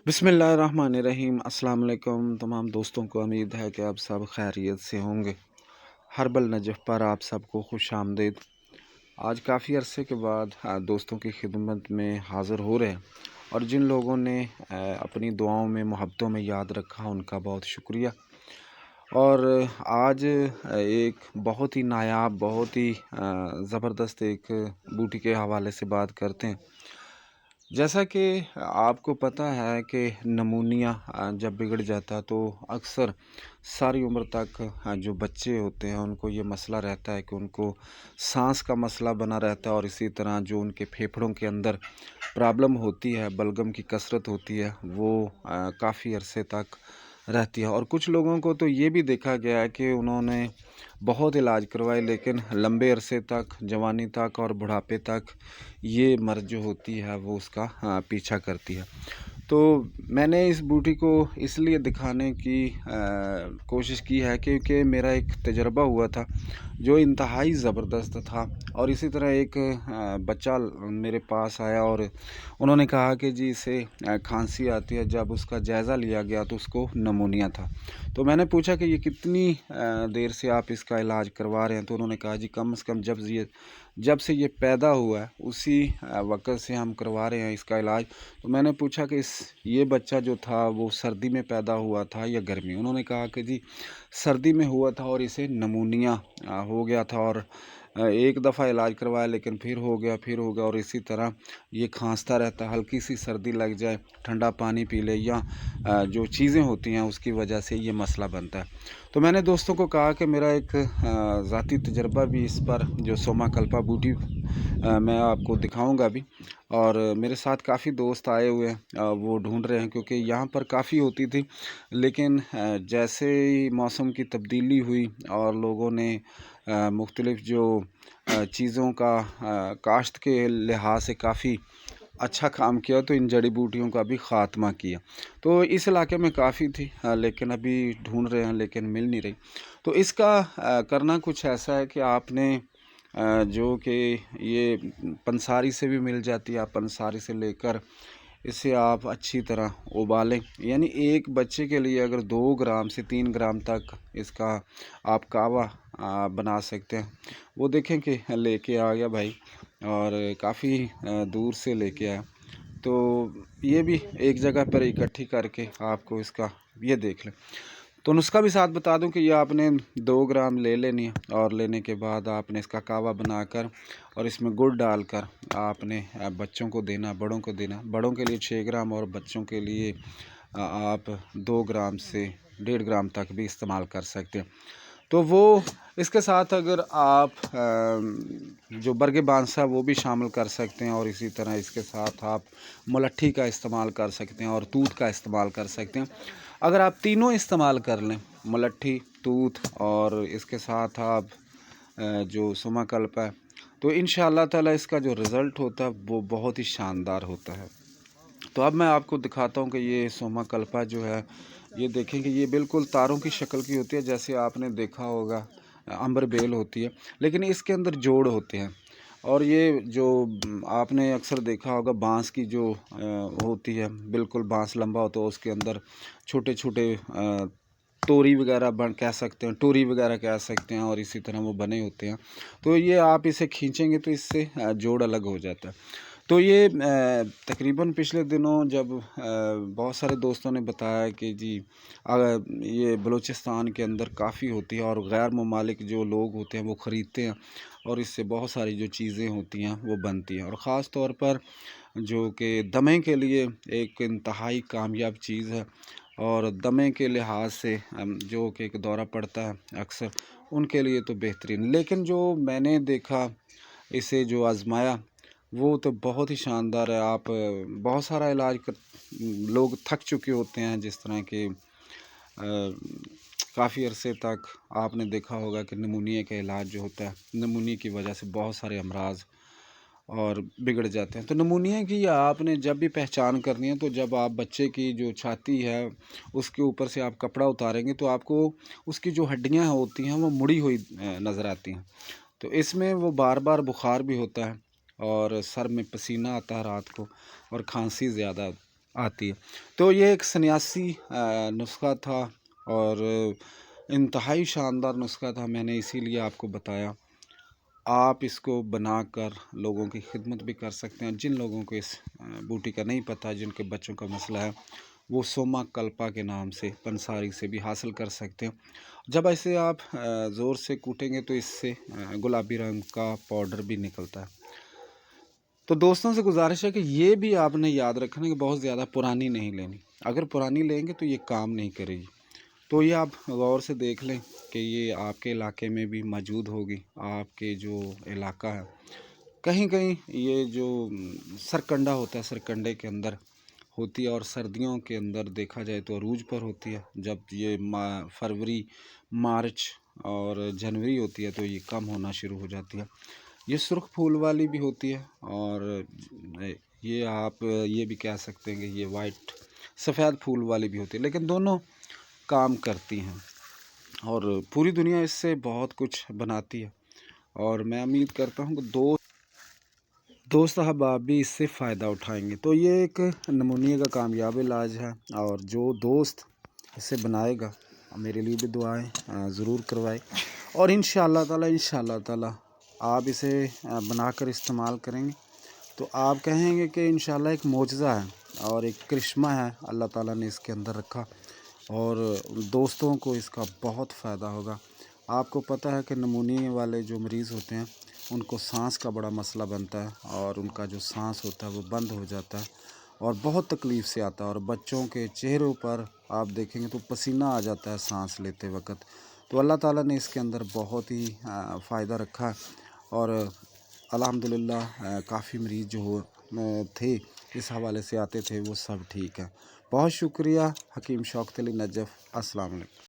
बिस्मिल्लाहिर्रहमानिर्रहीम। अस्सलाम वालेकुम तमाम दोस्तों को। उम्मीद है कि आप सब खैरियत से होंगे। हर्बल नजफ़ पर आप सबको खुश आमदीद। आज काफ़ी अरसे के बाद दोस्तों की खिदमत में हाज़िर हो रहे हैं, और जिन लोगों ने अपनी दुआओं में मोहब्बतों में याद रखा उनका बहुत शुक्रिया। और आज एक बहुत ही नायाब, बहुत ही ज़बरदस्त एक बूटी के हवाले से बात करते हैं। जैसा कि आपको पता है कि नमूनिया जब बिगड़ जाता है तो अक्सर सारी उम्र तक जो बच्चे होते हैं उनको ये मसला रहता है कि उनको सांस का मसला बना रहता है, और इसी तरह जो उनके फेफड़ों के अंदर प्रॉब्लम होती है, बलगम की कसरत होती है, वो काफ़ी अरसे तक रहती है। और कुछ लोगों को तो ये भी देखा गया है कि उन्होंने बहुत इलाज करवाए, लेकिन लंबे अरसे तक, जवानी तक और बुढ़ापे तक ये मर्ज़ जो होती है वो उसका पीछा करती है। तो मैंने इस बूटी को इसलिए दिखाने की कोशिश की है क्योंकि मेरा एक तजुर्बा हुआ था जो इंतहाई ज़बरदस्त था। और इसी तरह एक बच्चा मेरे पास आया और उन्होंने कहा कि जी इसे खांसी आती है। जब उसका जायज़ा लिया गया तो उसको नमूनिया था। तो मैंने पूछा कि ये कितनी देर से आप इसका इलाज करवा रहे हैं? तो उन्होंने कहा जी कम से कम जब से ये पैदा हुआ है उसी वक़्त से हम करवा रहे हैं इसका इलाज। तो मैंने पूछा कि ये बच्चा जो था वो सर्दी में पैदा हुआ था या गर्मी? उन्होंने कहा कि जी सर्दी में हुआ था और इसे नमूनिया हो गया था, और एक दफ़ा इलाज करवाया लेकिन फिर हो गया और इसी तरह ये खांसता रहता है। हल्की सी सर्दी लग जाए, ठंडा पानी पी ले या जो चीज़ें होती हैं उसकी वजह से ये मसला बनता है। तो मैंने दोस्तों को कहा कि मेरा एक ज़ाती तजर्बा भी इस पर, जो सोमाकल्पा बूटी मैं आपको दिखाऊंगा भी। और मेरे साथ काफ़ी दोस्त आए हुए हैं, वो ढूंढ रहे हैं क्योंकि यहाँ पर काफ़ी होती थी, लेकिन जैसे ही मौसम की तब्दीली हुई और लोगों ने मुख्तलिफ़ जो चीज़ों का काश्त के लिहाज से काफ़ी अच्छा काम किया, तो इन जड़ी बूटियों का भी ख़ात्मा किया। तो इस इलाके में काफ़ी थी, लेकिन अभी ढूंढ रहे हैं लेकिन मिल नहीं रही। तो इसका करना कुछ ऐसा है कि आपने जो कि ये पंसारी से भी मिल जाती है, आप पंसारी से लेकर इसे आप अच्छी तरह उबालें। यानी एक बच्चे के लिए अगर 2 ग्राम से 3 ग्राम तक इसका आप कावा बना सकते हैं। वो देखें कि लेके आ गया भाई, और काफ़ी दूर से लेके आया। तो ये भी एक जगह पर इकट्ठी करके आपको इसका ये देख लें। तो नुस्खा भी साथ बता दूं कि ये आपने 2 ग्राम ले लेनी है, और लेने के बाद आपने इसका कावा बनाकर और इसमें गुड़ डालकर आपने बच्चों को देना, बड़ों को देना। बड़ों के लिए 6 ग्राम और बच्चों के लिए आप 2 ग्राम से 1.5 ग्राम तक भी इस्तेमाल कर सकते हैं। तो वो इसके साथ अगर आप जो बरगे बांसा वो भी शामिल कर सकते हैं, और इसी तरह इसके साथ आप मुलट्ठी का इस्तेमाल कर सकते हैं और तूत का इस्तेमाल कर सकते हैं। अगर आप तीनों इस्तेमाल कर लें, मुलट्ठी, तूत और इसके साथ आप जो सुमाकल्प है, तो इंशाअल्लाह ताला इसका जो रिज़ल्ट होता है वो बहुत ही शानदार होता है। तो अब मैं आपको दिखाता हूँ कि ये सोमाकल्पा जो है, ये देखें कि ये बिल्कुल तारों की शक्ल की होती है, जैसे आपने देखा होगा अंबर बेल होती है, लेकिन इसके अंदर जोड़ होते हैं। और ये जो आपने अक्सर देखा होगा बांस की जो होती है, बिल्कुल बांस लंबा होता है, उसके अंदर छोटे छोटे तोरी वगैरह बन कह सकते हैं, टोरी वगैरह कह सकते हैं, और इसी तरह वो बने होते हैं। तो ये आप इसे खींचेंगे तो इससे जोड़ अलग हो जाता है। तो ये तकरीबन पिछले दिनों जब बहुत सारे दोस्तों ने बताया कि जी ये बलूचिस्तान के अंदर काफ़ी होती है, और गैर ममालिक जो लोग होते हैं वो ख़रीदते हैं, और इससे बहुत सारी जो चीज़ें होती हैं वो बनती हैं। और ख़ास तौर पर जो कि दमे के लिए एक इंतहाई कामयाब चीज़ है, और दमे के लिहाज से जो कि एक दौरा पड़ता है अक्सर, उनके लिए तो बेहतरीन। लेकिन जो मैंने देखा, इसे जो आज़माया, वो तो बहुत ही शानदार है। आप बहुत सारा इलाज कर, लोग थक चुके होते हैं, जिस तरह के काफ़ी अरसे तक आपने देखा होगा कि नमूनिया का इलाज जो होता है, नमूनिया की वजह से बहुत सारे अमराज और बिगड़ जाते हैं। तो नमूनिया की आपने जब भी पहचान करनी है, तो जब आप बच्चे की जो छाती है उसके ऊपर से आप कपड़ा उतारेंगे तो आपको उसकी जो हड्डियां होती हैं वो मुड़ी हुई नज़र आती हैं। तो इसमें वो बार बार बुखार भी होता है, और सर में पसीना आता है रात को, और खांसी ज़्यादा आती है। तो ये एक सन्यासी नुस्खा था और इंतहाई शानदार नुस्खा था, मैंने इसीलिए आपको बताया। आप इसको बनाकर लोगों की खिदमत भी कर सकते हैं। जिन लोगों को इस बूटी का नहीं पता, जिनके बच्चों का मसला है, वो सोमा कल्पा के नाम से पंसारी से भी हासिल कर सकते हैं। जब ऐसे आप ज़ोर से कूटेंगे तो इससे गुलाबी रंग का पाउडर भी निकलता है। तो दोस्तों से गुजारिश है कि ये भी आपने याद रखना कि बहुत ज़्यादा पुरानी नहीं लेनी। अगर पुरानी लेंगे तो ये काम नहीं करेगी। तो ये आप गौर से देख लें कि ये आपके इलाके में भी मौजूद होगी। आपके जो इलाका है, कहीं कहीं ये जो सरकंडा होता है, सरकंडे के अंदर होती है, और सर्दियों के अंदर देखा जाए तो अरूज पर होती है। जब ये फरवरी, मार्च और जनवरी होती है तो ये कम होना शुरू हो जाती है। ये सुर्ख फूल वाली भी होती है, और ये आप ये भी कह सकते हैं कि ये वाइट सफ़ेद फूल वाली भी होती है, लेकिन दोनों काम करती हैं और पूरी दुनिया इससे बहुत कुछ बनाती है। और मैं उम्मीद करता हूँ कि दोस्त अहबाब भी इससे फ़ायदा उठाएंगे। तो ये एक नमूनिया का कामयाब इलाज है, और जो दोस्त इसे बनाएगा मेरे लिए भी दुआएं ज़रूर करवाए। और इंशाअल्लाह ताला आप इसे बनाकर इस्तेमाल करेंगे तो आप कहेंगे कि इंशाअल्लाह एक मोजज़ा है और एक करिश्मा है अल्लाह ताला ने इसके अंदर रखा, और दोस्तों को इसका बहुत फ़ायदा होगा। आपको पता है कि नमूनिया वाले जो मरीज़ होते हैं उनको सांस का बड़ा मसला बनता है, और उनका जो सांस होता है वो बंद हो जाता है और बहुत तकलीफ़ से आता है, और बच्चों के चेहरों पर आप देखेंगे तो पसीना आ जाता है सांस लेते वक्त। तो अल्लाह ताला ने इसके अंदर बहुत ही फ़ायदा रखा है, और अल्हम्दुलिल्लाह काफ़ी मरीज़ जो थे इस हवाले से आते थे वो सब ठीक है। बहुत शुक्रिया। हकीम शौकत अली नजफ़। अस्सलाम वालेकुम।